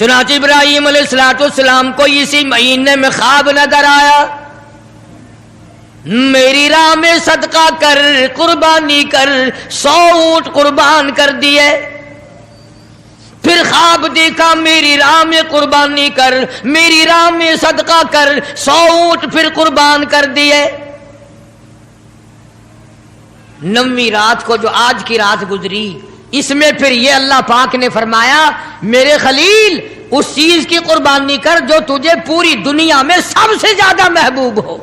چنانچہ ابراہیم علیہ السلام کو اسی مہینے میں خواب نظر آیا، میری راہ میں صدقہ کر، قربانی کر، 100 اونٹ قربان کر دیے۔ پھر خواب دیکھا میری راہ میں قربانی کر، میری راہ میں صدقہ کر، 100 اونٹ پھر قربان کر دیے۔ 9ویں رات کو جو آج کی رات گزری، اس میں پھر یہ اللہ پاک نے فرمایا میرے خلیل اس چیز کی قربانی کر جو تجھے پوری دنیا میں سب سے زیادہ محبوب ہو،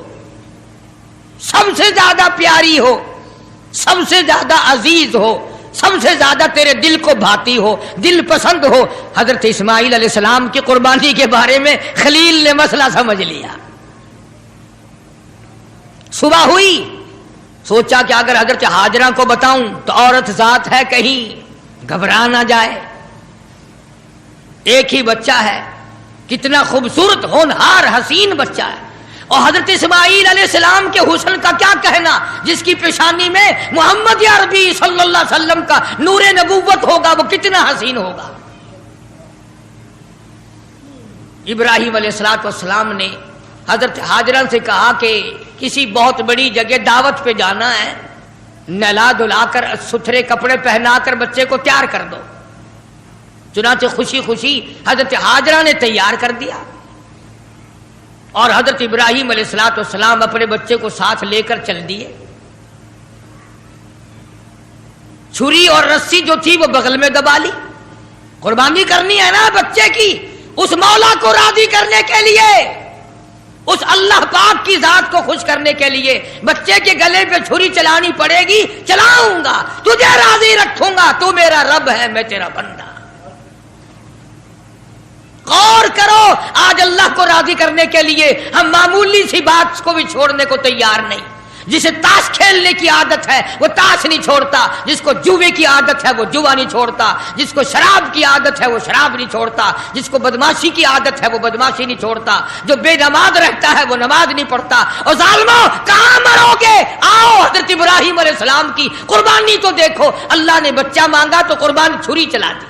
سب سے زیادہ پیاری ہو، سب سے زیادہ عزیز ہو، سب سے زیادہ تیرے دل کو بھاتی ہو، دل پسند ہو۔ حضرت اسماعیل علیہ السلام کی قربانی کے بارے میں خلیل نے مسئلہ سمجھ لیا۔ صبح ہوئی، سوچا کہ اگر حضرت ہاجرہ کو بتاؤں تو عورت ذات ہے، کہیں گھبرا نہ جائے، ایک ہی بچہ ہے، کتنا خوبصورت ہونہار حسین بچہ ہے، اور حضرت اسماعیل علیہ السلام کے حسن کا کیا کہنا، جس کی پیشانی میں محمد عربی صلی اللہ علیہ وسلم کا نور نبوت ہوگا، وہ کتنا حسین ہوگا۔ ابراہیم علیہ السلام نے حضرت ہاجرہ سے کہا کہ کسی بہت بڑی جگہ دعوت پہ جانا ہے، نہلا دھلا کر ستھرے کپڑے پہنا کر بچے کو تیار کر دو۔ چنانچہ خوشی خوشی حضرت ہاجرہ نے تیار کر دیا، اور حضرت ابراہیم علیہ السلام اپنے بچے کو ساتھ لے کر چل دیے۔ چھری اور رسی جو تھی وہ بغل میں دبا لی، قربانی کرنی ہے نا بچے کی، اس مولا کو راضی کرنے کے لیے، اس اللہ پاک کی ذات کو خوش کرنے کے لیے بچے کے گلے پہ چھری چلانی پڑے گی، چلاؤں گا، تجھے راضی رکھوں گا، تو میرا رب ہے، میں تیرا بندہ۔ غور کرو، آج اللہ کو راضی کرنے کے لیے ہم معمولی سی بات کو بھی چھوڑنے کو تیار نہیں۔ جسے تاش کھیلنے کی عادت ہے وہ تاش نہیں چھوڑتا، جس کو جوے کی عادت ہے وہ جوا نہیں چھوڑتا، جس کو شراب کی عادت ہے وہ شراب نہیں چھوڑتا، جس کو بدماشی کی عادت ہے وہ بدماشی نہیں چھوڑتا، جو بے نماز رہتا ہے وہ نماز نہیں پڑھتا۔ اور ظالموں کہاں مرو گے؟ آؤ حضرت ابراہیم علیہ السلام کی قربانی تو دیکھو، اللہ نے بچہ مانگا تو قربانی چھری چلا دی۔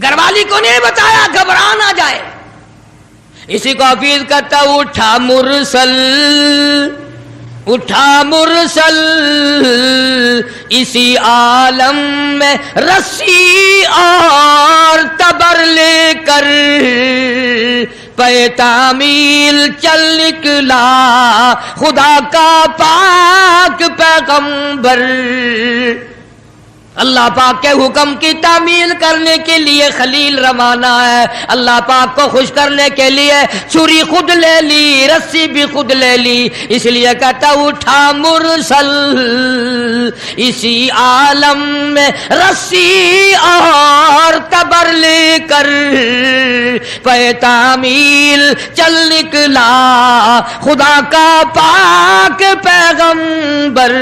گھر والی کو نہیں بتایا، گھبرا نہ جائے۔ اسی کو حفیظ کہتا اٹھا مرسل، اٹھا مرسل اسی عالم میں رسی اور تبر لے کر، پے تعمیل چل نکلا خدا کا پاک پیغمبر۔ اللہ پاک کے حکم کی تعمیل کرنے کے لیے خلیل روانہ ہے، اللہ پاک کو خوش کرنے کے لیے چھری خود لے لی، رسی بھی خود لے لی، اس لیے کہتا اٹھا مرسل اسی عالم میں رسی اور تبر لے کر، پے تعمیل چل نکلا خدا کا پاک پیغمبر۔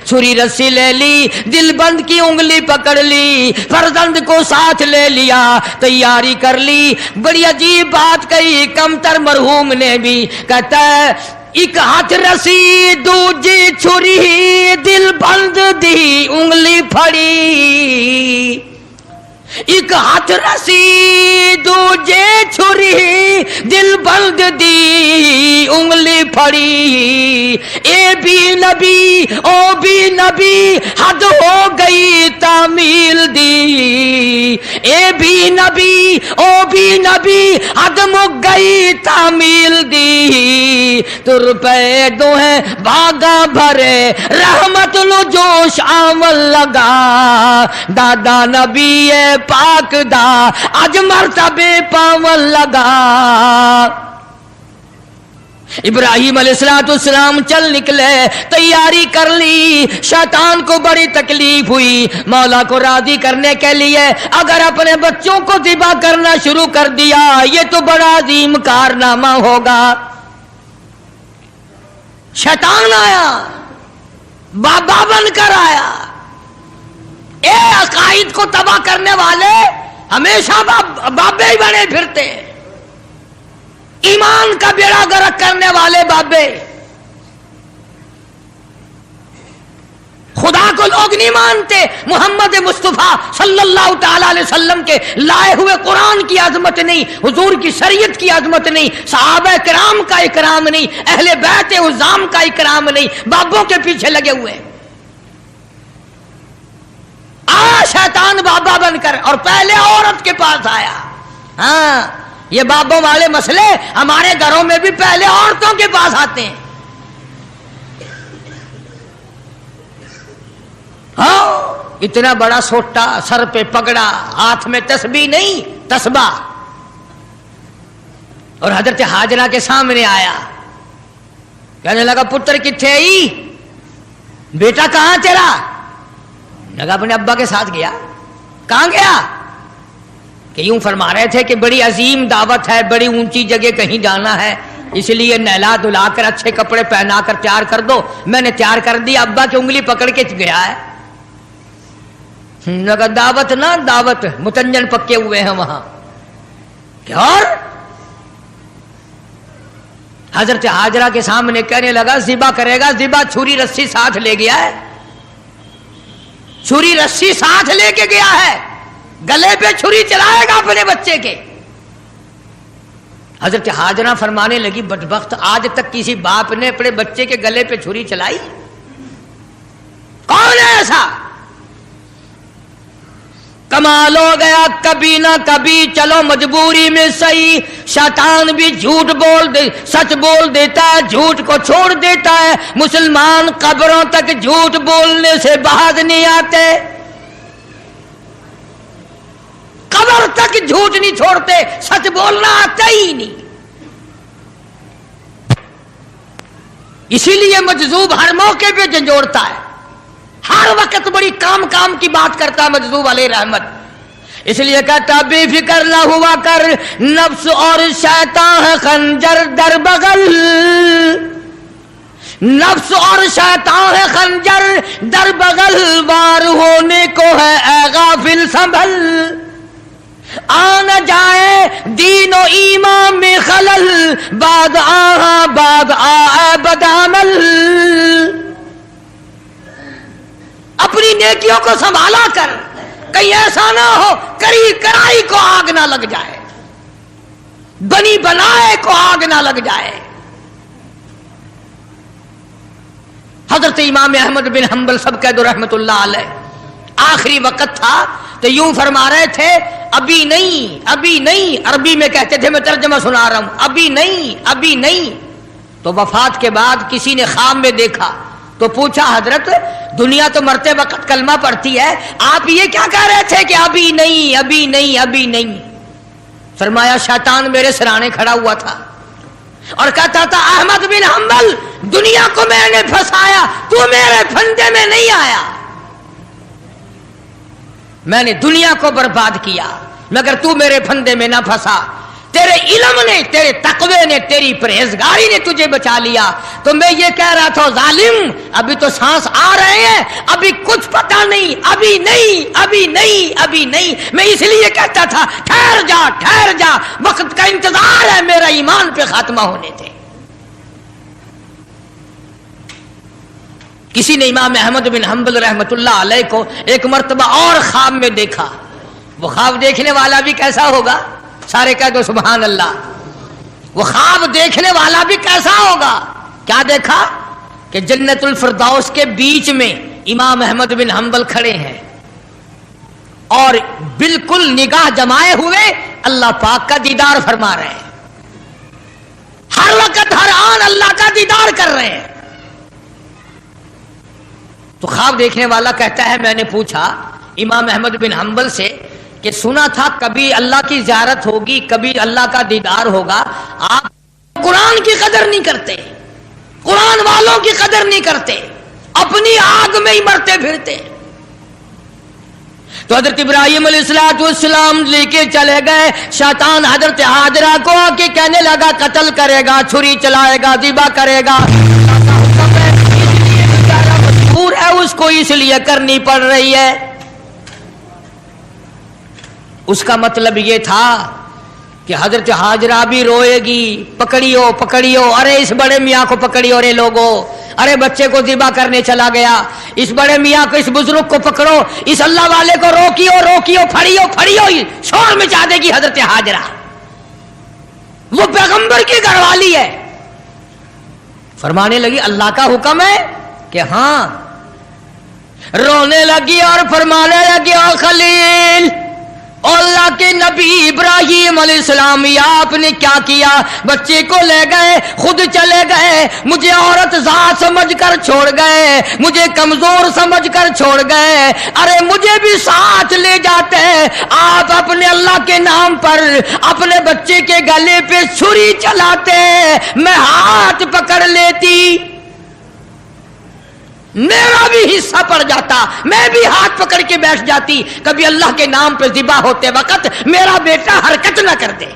چھری رسی لے لی، دل بند کی انگلی پکڑ لی، فرزند کو ساتھ لے لیا، تیاری کر لی۔ بڑی عجیب بات کہی کمتر مرحوم نے بھی، کہتا ہے ایک ہاتھ رسی دوجی چھری، دل بند دی انگلی پھڑی۔ ایک ہاتھ رسی دوجے چھری، دل بند دی انگلی پھڑی۔ اے بھی نبی او بھی نبی، حد ہو گئی تعمیل دی۔ اے بھی نبی او بھی نبی، حد مک گئی تعمیل دی۔ تر پہ دو ہیں بھاگا بھرے، رحمت لو جوش آمل لگا، دادا نبی پاک دا اج مرتبے پاون لگا۔ ابراہیم علیہ السلام چل نکلے، تیاری کر لی۔ شیطان کو بڑی تکلیف ہوئی، مولا کو راضی کرنے کے لیے اگر اپنے بچوں کو ذبح کرنا شروع کر دیا یہ تو بڑا عظیم کارنامہ ہوگا۔ شیطان آیا، بابا بن کر آیا۔ اے عقائد کو تباہ کرنے والے ہمیشہ بابے ہی بنے پھرتے، ایمان کا بیڑا غرق کرنے والے بابے، خدا को लोग नहीं मानते, मोहम्मद मुस्तफ़ा सल्लल्लाहु ताला अलैहि वसल्लम के लाए हुए कुरान की आजमत नहीं, हुजूर की शरीयत की आजमत नहीं, सहाबा किराम का इकराम नहीं, अहले बैत उज़ाम का इकराम नहीं, बाबों के पीछे लगे हुए। आया शैतान बाबा बनकर और पहले औरत के पास आया। हाँ, ये बाबों वाले मसले हमारे घरों में भी पहले औरतों के पास आते हैं। हाँ, इतना बड़ा सोटा, सर पे पगड़ा, हाथ में तस्बीह नहीं तस्बा, और हजरत हाजरा के सामने आया। कहने लगा पुत्र किथे आई, बेटा कहां तेरा? लगा अपने अब्बा के साथ गया। कहां गया? कि यूं फरमा रहे थे कि बड़ी अजीम दावत है, बड़ी ऊंची जगह कहीं जाना है, इसलिए नहला धुलाकर अच्छे कपड़े पहनाकर तैयार कर दो। मैंने तैयार कर दिया, अब्बा की उंगली पकड़ के गया है। लगा दावत ना दावत, मुतंजन पक्के हुए हैं वहां। क्या? और हजरत हाजरा के सामने कहने लगा ज़िबा करेगा, ज़िबा छुरी रस्सी साथ ले गया है, छुरी रस्सी साथ लेके गया है, गले पे छुरी चलाएगा अपने बच्चे के। हजरत हाजरा फरमाने लगी बदबख्त, आज तक किसी बाप ने अपने बच्चे के गले पे छुरी चलाई? कौन है ऐसा? कमाल हो गया, कभी ना कभी चलो मजबूरी में सही, शैतान भी झूठ बोल दे, सच बोल देता है, झूठ को छोड़ देता है। मुसलमान कब्रों तक झूठ बोलने से बाज नहीं आते, कब्र तक झूठ नहीं छोड़ते, सच बोलना आता ही नहीं। इसीलिए मजजूब हर मौके पे झंझोड़ता है, हर वक्त बड़ी काम काम की बात करता है मजदूब अलैहि रहमत। इसलिए कहता बेफिक्र ना हुआ कर, नफ्स और शैतान है खंजर दर बगल, नफ्स और शैतान है खंजर दर बगल, वार होने को है ऐ गाफिल संभल, आ न जाए दीनो ईमान में खलल, बाद आ बदामल। अपनी नेकियों को संभाला कर, कहीं ऐसा ना हो करी कराई को आग ना लग जाए, बनी बनाए को आग ना लग जाए। हजरत इमाम अहमद बिन हंबल सब कह दो रहमतुल्लाह अलैह, आखिरी वक्त था तो यूं फरमा रहे थे अभी नहीं, अभी नहीं, अरबी में कहते थे, मैं तर्जमा सुना रहा हूं, अभी नहीं, अभी नहीं। तो वफात के बाद किसी ने ख्वाब में देखा तो पूछा हजरत दुनिया तो मरते वक्त कलमा पढ़ती है, आप ये क्या कह रहे थे कि अभी नहीं, अभी नहीं, अभी नहीं? फरमाया शैतान मेरे सिराने खड़ा हुआ था और कहता था अहमद बिन हंबल दुनिया को मैंने फंसाया, तू मेरे फंदे में नहीं आया, मैंने दुनिया को बर्बाद किया मगर तू मेरे फंदे में ना फंसा। तेरे इल्म ने, तेरे तकवे ने, तेरी परहेजगारी ने तुझे बचा लिया। तो मैं ये कह रहा था जालिम अभी तो सांस आ रहे हैं, अभी कुछ पता नहीं, अभी नहीं, अभी नहीं, अभी नहीं। मैं इसलिए कहता था ठहर जा, ठहर जा, वक्त का इंतजार है, मेरा ईमान पे खात्मा होने दे। किसी ने इमाम अहमद बिन हंबल रहमतुल्लाह अलैह को एक मर्तबा और ख्वाब में देखा। वो ख्वाब देखने वाला भी कैसा होगा? सारे कह दो सुभान अल्लाह। वो ख्वाब देखने वाला भी कैसा होगा? क्या देखा कि जन्नतुल फिरदौस के बीच में इमाम अहमद बिन हंबल खड़े हैं और बिल्कुल निगाह जमाए हुए अल्लाह पाक का दीदार फरमा रहे हैं, हर वक्त हर आन अल्लाह का दीदार कर रहे हैं। तो ख्वाब देखने वाला कहता है मैंने पूछा इमाम अहमद बिन हंबल से कि सुना था कभी अल्लाह की ज़ियारत होगी, कभी अल्लाह का दीदार होगा, आप कुरान की कदर नहीं करते, कुरान वालों की कदर नहीं करते, अपनी आग में ही मरते फिरते। तो हजरत इब्राहिम अलैहिस्सलाम लेके चले गए, शैतान हजरत हाजरा को आके कहने लगा कत्ल करेगा, छुरी चलाएगा, ज़िबा करेगा, मजबूर है उसको इसलिए करनी पड़ रही है। उसका मतलब ये था कि हजरत हाजरा भी रोएगी, पकड़ियो पकड़ियो, अरे इस बड़े मियाँ को पकड़ियो रे लोगो, ارے بچے کو ذبح کرنے چلا گیا، اس بڑے میاں کو، اس بزرگ کو پکڑو، اس اللہ والے کو روکیو، پھڑیو، شور مچا دے گی حضرت ہاجرہ، وہ پیغمبر کی گھر والی ہے۔ فرمانے لگی اللہ کا حکم ہے کہ ہاں، رونے لگی اور فرمانے لگی او خلیل، اللہ کے نبی ابراہیم علیہ السلام، آپ نے کیا کیا؟ بچے کو لے گئے، خود چلے گئے، مجھے عورت ذات سمجھ کر چھوڑ گئے، مجھے کمزور سمجھ کر چھوڑ گئے، ارے مجھے بھی ساتھ لے جاتے، آپ اپنے اللہ کے نام پر اپنے بچے کے گلے پہ چھری چلاتے، میں ہاتھ پکڑ لیتی، میرا بھی حصہ پڑ جاتا، میں بھی ہاتھ پکڑ کے بیٹھ جاتی، کبھی اللہ کے نام پہ ذبح ہوتے وقت میرا بیٹا حرکت نہ کر دے۔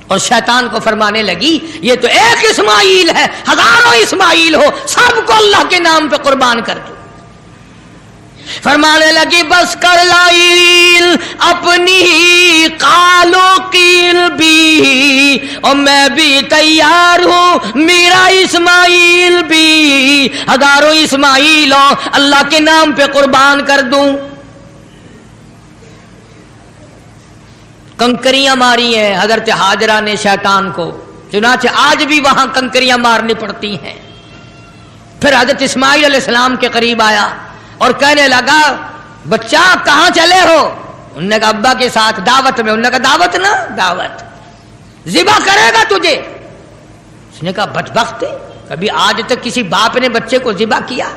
اور شیطان کو فرمانے لگی یہ تو ایک اسماعیل ہے، ہزاروں اسماعیل ہو، سب کو اللہ کے نام پہ قربان کر دو۔ فرمانے لگی بس کر لائل اپنی قالو قیل بھی، اور میں بھی تیار ہوں، میرا اسماعیل بھی، ہزاروں اسماعیل ہو اللہ کے نام پہ قربان کر دوں۔ کنکریاں ماری ہیں حضرت ہاجرہ نے شیطان کو، چنانچہ آج بھی وہاں کنکریاں مارنی پڑتی ہیں۔ پھر حضرت اسماعیل علیہ السلام کے قریب آیا اور کہنے لگا بچہ کہاں چلے ہو؟ انہوں نے کہا ابا کے ساتھ دعوت میں۔ انہوں نے کہا دعوت نہ دعوت، ذبح کرے گا تجھے۔ اس نے کہا بدبخت، کبھی آج تک کسی باپ نے بچے کو ذبح کیا؟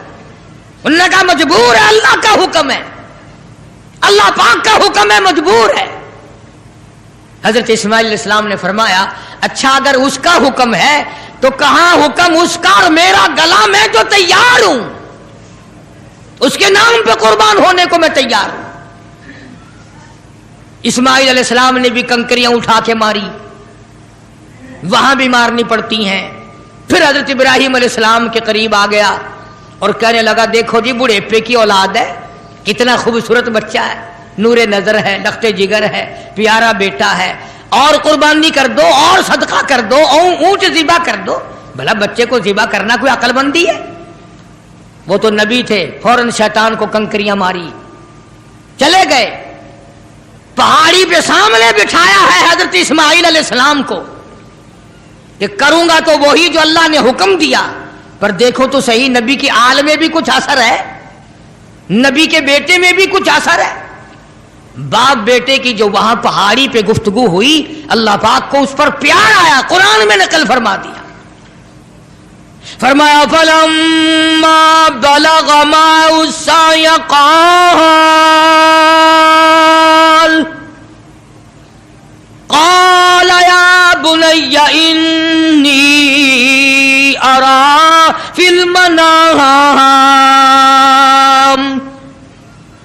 انہوں نے کہا مجبور ہے، اللہ کا حکم ہے، اللہ پاک کا حکم ہے، مجبور ہے۔ حضرت اسماعیل علیہ السلام نے فرمایا اچھا اگر اس کا حکم ہے تو کہاں حکم اس کا اور میرا گلا، میں جو تیار ہوں، اس کے نام پہ قربان ہونے کو میں تیار ہوں۔ اسماعیل علیہ السلام نے بھی کنکریاں اٹھا کے ماری، وہاں بھی مارنی پڑتی ہیں۔ پھر حضرت ابراہیم علیہ السلام کے قریب آ گیا اور کہنے لگا دیکھو جی بڑھیپے کی اولاد ہے، کتنا خوبصورت بچہ ہے، نور نظر ہے، لخت جگر ہے، پیارا بیٹا ہے، اور قربانی کر دو، اور صدقہ کر دو، اور اونٹ ذبح کر دو۔ بھلا بچے کو ذبح کرنا کوئی عقل مندی ہے؟ وہ تو نبی تھے، فوراً شیطان کو کنکریاں ماری، چلے گئے۔ پہاڑی پہ سامنے بٹھایا ہے حضرت اسماعیل علیہ السلام کو کہ کروں گا تو وہی جو اللہ نے حکم دیا، پر دیکھو تو صحیح نبی کی آل میں بھی کچھ اثر ہے، نبی کے بیٹے میں بھی کچھ اثر ہے۔ باپ بیٹے کی جو وہاں پہاڑی پہ گفتگو ہوئی، اللہ پاک کو اس پر پیار آیا، قرآن میں نقل فرما دیا۔ فرمایا فلما بلغ معه السعي قال يا بني إني أرى في المنام،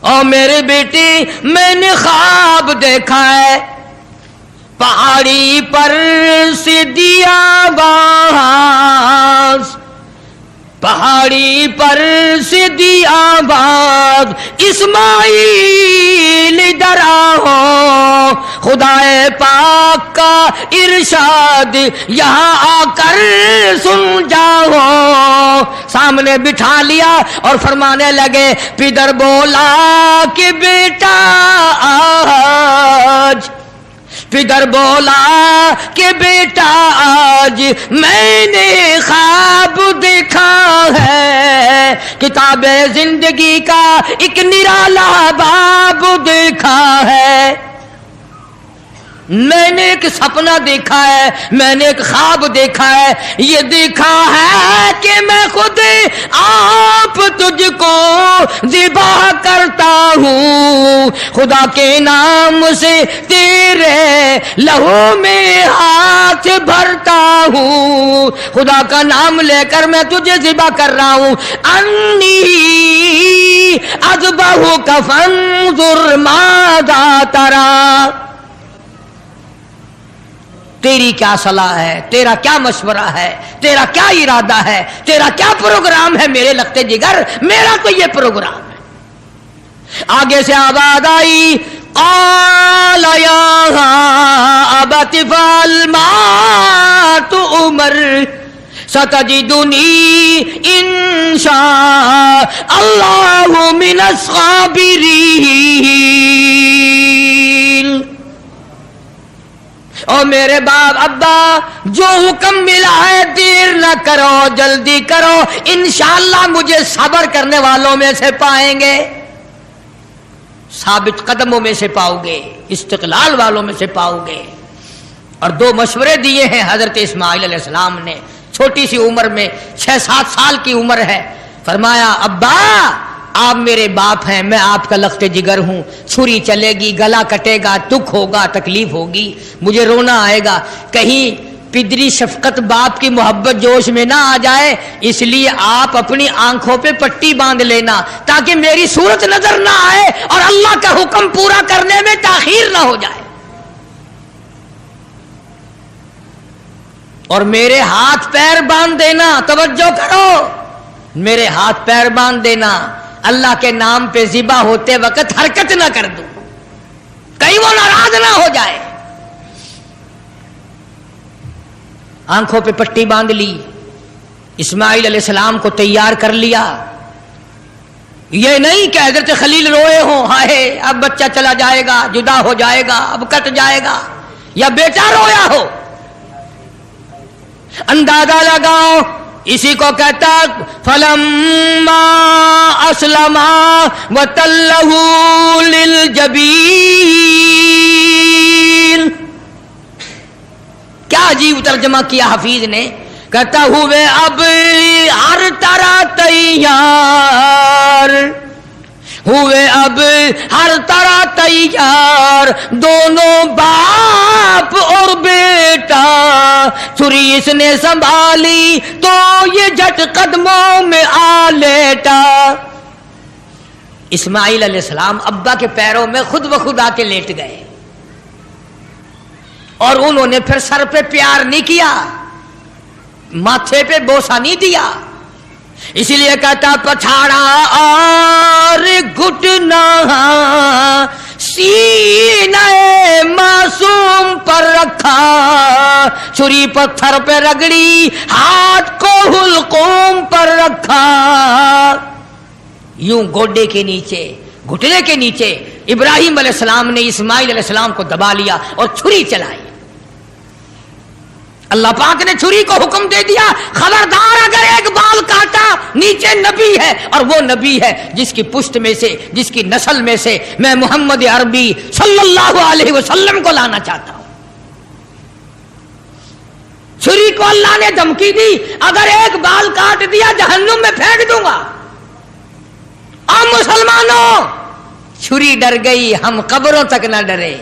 اور میرے بیٹے میں نے خواب دیکھا ہے، پہاڑی پر سے دیا باز، پہاڑی پر سے دیا باز، اسماعیل ادھر آؤ، خدا پاک کا ارشاد یہاں آ کر سن جاؤ۔ سامنے بٹھا لیا اور فرمانے لگے، پدر بولا کہ بیٹا آج، پدر بولا کہ بیٹا آج میں نے خواب دیکھا ہے، کتاب زندگی کا ایک نرالا باب دیکھا ہے، میں نے ایک سپنا دیکھا ہے، میں نے ایک خواب دیکھا ہے، یہ دیکھا ہے کہ میں خود آپ تجھ کو ذبح کرتا ہوں، خدا کے نام سے تیرے لہو میں ہاتھ بھرتا ہوں، خدا کا نام لے کر میں تجھے ذبح کر رہا ہوں۔ انی اذبحک فانظر ماذا تری، تیری کیا صلاح ہے، تیرا کیا مشورہ ہے، تیرا کیا ارادہ ہے، تیرا کیا پروگرام ہے میرے لخت جگر؟ میرا تو یہ پروگرام ہے۔ آگے سے آواز آئی قال یا ابت افعل ما تؤمر، सतजिदुनी इंशाअल्लाह मिनस साबिरीन। और मेरे बाप अब्बा जो हुक्म मिला है देर न करो, जल्दी करो, इंशाअल्लाह मुझे सब्र करने वालों में से पाएंगे, साबित कदमों में से पाओगे, इस्तिकलाल वालों में से पाओगे। और दो मशवरे दिए हैं हजरत इस्माइल अलैहिस्सलाम ने, छोटी सी उम्र में 6-7 साल की उम्र है। फरमाया अब्बा आप मेरे बाप हैं, मैं आपका लख्ते जिगर हूं, छुरी चलेगी, गला कटेगा, दुख होगा, तकलीफ होगी, मुझे रोना आएगा, कहीं पिदरी शफकत बाप की मोहब्बत जोश में ना आ जाए, इसलिए आप अपनी आंखों पे पट्टी बांध लेना ताकि मेरी सूरत नजर ना आए और अल्लाह का हुक्म पूरा करने में ताखीर ना हो जाए। और मेरे हाथ पैर बांध देना, तवज्जो करो, मेरे हाथ पैर बांध देना, अल्लाह के नाम पे ज़िबा होते वक्त हरकत ना कर दूं, कहीं वो नाराज ना हो जाए। आंखों पे पट्टी बांध ली, इस्माइल अलैहिस्सलाम को तैयार कर लिया। ये नहीं कि हज़रत खलील रोए हो, हाय अब बच्चा चला जाएगा, जुदा हो जाएगा, अब कट जाएगा, या बेटा रोया हो। अंदाजा लगाओ, इसी को कहता फलम्मा अस्लमा वतल्लहु लिलजबीन। क्या अजीब तर्जमा किया हफीज ने, कहता हुए अब हर तरह तैयार हुए, अब हर तरह तैयार, दोनों बाप और बेटा, छुरी इसने संभाली तो ये झट कदमों में आ लेटा। इस्माइल अलैहिस्सलाम अब्बा के पैरों में खुद ब खुद आके लेट गए और उन्होंने फिर सर पे प्यार नहीं किया, माथे पे बोसा नहीं दिया, इसलिए कहता पछाड़ा और घुटना सीने मासूम पर रखा, छुरी पत्थर पे रगड़ी, हाथ को हुलकूम पर रखा। यूं गोडे के नीचे, घुटने के नीचे इब्राहिम अलैहिस्सलाम ने इस्माइल अलैहिस्सलाम को दबा लिया और छुरी चलाई। अल्लाह पाक ने छुरी को हुक्म दे दिया, खबरदार अगर एक बाल काटा, नीचे नबी है और वो नबी है जिसकी पुश्त में से, जिसकी नस्ल में से मैं मोहम्मद अरबी सल्लल्लाहु अलैहि वसल्लम को लाना चाहता हूं। छुरी को अल्लाह ने धमकी दी, अगर एक बाल काट दिया जहन्नुम में फेंक दूंगा। अब मुसलमानों, छुरी डर गई, हम कब्रों तक न डरे।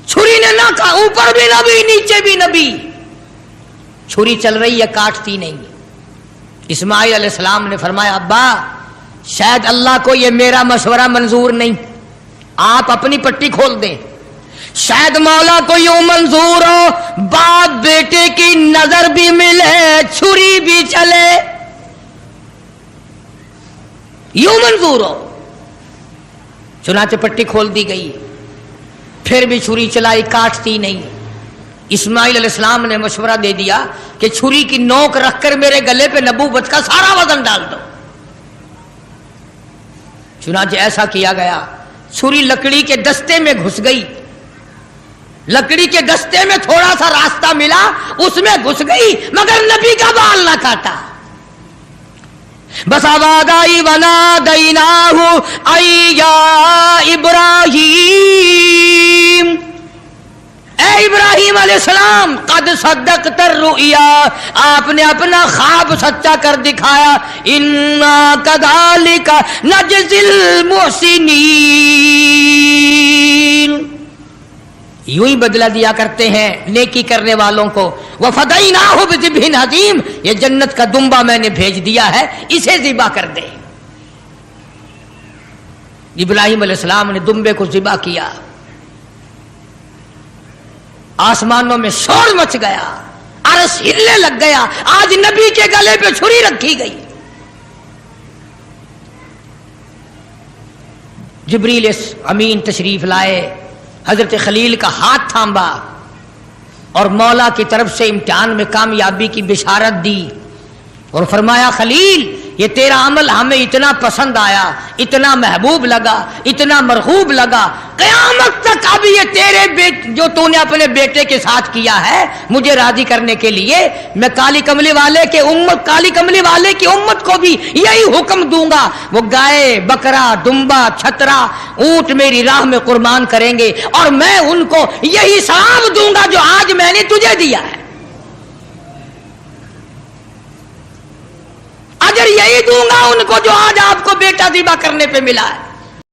छुरी ने ना कहा, ऊपर भी नबी नीचे भी नबी, छुरी चल रही है, काटती नहीं। इस्माइल अलैहिस्सलाम ने फरमाया अब्बा शायद अल्लाह को ये मेरा मशवरा मंजूर नहीं, आप अपनी पट्टी खोल दें, शायद मौला को यूं मंजूर हो बाप बेटे की नजर भी मिले, छुरी भी चले, यूं मंजूर हो। चुनाचे पट्टी खोल दी गई, फिर भी छुरी चलाई, काटती नहीं। इस्माइल अलैहिस्सलाम ने मशवरा दे दिया कि छुरी की नोक रखकर मेरे गले पे नबूवत का सारा वजन डाल दो। चुनाचे ऐसा किया गया, छुरी लकड़ी के दस्ते में घुस गई, लकड़ी के दस्ते में थोड़ा सा रास्ता मिला, उसमें घुस गई, मगर नबी का बाल ना काटा। बस आवाज आई वना दैनाहु अय्या इब्राहिम, ए इब्राहिम अलैहिस्सलाम कद सद्दक़त रुया, आपने अपना ख्वाब सच्चा कर दिखाया। इन्ना कज़ालिका नजज़िल मुहसिनीन, यूं ही बदला दिया करते हैं नेकी करने वालों को। वफ़दैनाहु बिज़िब्हिन अज़ीम, ये जन्नत का दुम्बा मैंने भेज दिया है, इसे ज़िबा कर दे। इब्राहिम अलैहिस्सलाम ने दुम्बे को ज़िबा किया, आसमानों में शोर मच गया, अर्श हिलने लग गया, आज नबी के गले पे छुरी रखी गई। जिब्रील अमीन तशरीफ लाए, हजरत खलील का हाथ थामा اور مولا کی طرف سے امتحان میں کامیابی کی بشارت دی اور فرمایا خلیل یہ تیرا عمل ہمیں اتنا پسند آیا، اتنا محبوب لگا، اتنا مرغوب لگا، قیامت تک اب یہ تیرے جو تو نے اپنے بیٹے کے ساتھ کیا ہے مجھے راضی کرنے کے لیے میں کالی کملی والے کی امت کو بھی یہی حکم دوں گا، وہ گائے بکرا دمبا چھترا اونٹ میری راہ میں قربان کریں گے اور میں ان کو یہی ثواب دوں گا جو آج میں نے تجھے دیا ہے، اجر یہی دوں گا ان کو جو آج آپ کو بیٹا ذبح کرنے پہ ملا ہے۔